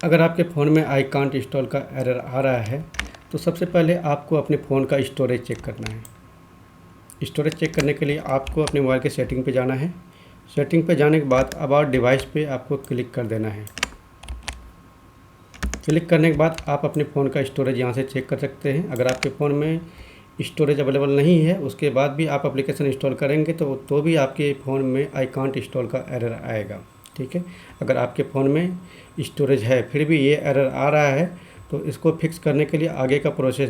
अगर आपके फ़ोन में आई कांट इंस्टॉल का एरर आ रहा है तो सबसे पहले आपको अपने फ़ोन का स्टोरेज चेक करना है। स्टोरेज चेक करने के लिए आपको अपने मोबाइल के सेटिंग पे जाना है। सेटिंग पे जाने के बाद अबाउट डिवाइस पे आपको क्लिक कर देना है। क्लिक करने के बाद आप अपने फ़ोन का स्टोरेज यहाँ से चेक कर सकते हैं। अगर आपके फ़ोन में स्टोरेज अवेलेबल नहीं है, उसके बाद भी आप एप्लीकेशन इंस्टॉल करेंगे तो भी आपके फ़ोन में आई कांट इंस्टॉल का एरर आएगा। ठीक है, अगर आपके फ़ोन में स्टोरेज है फिर भी ये एरर आ रहा है तो इसको फिक्स करने के लिए आगे का प्रोसेस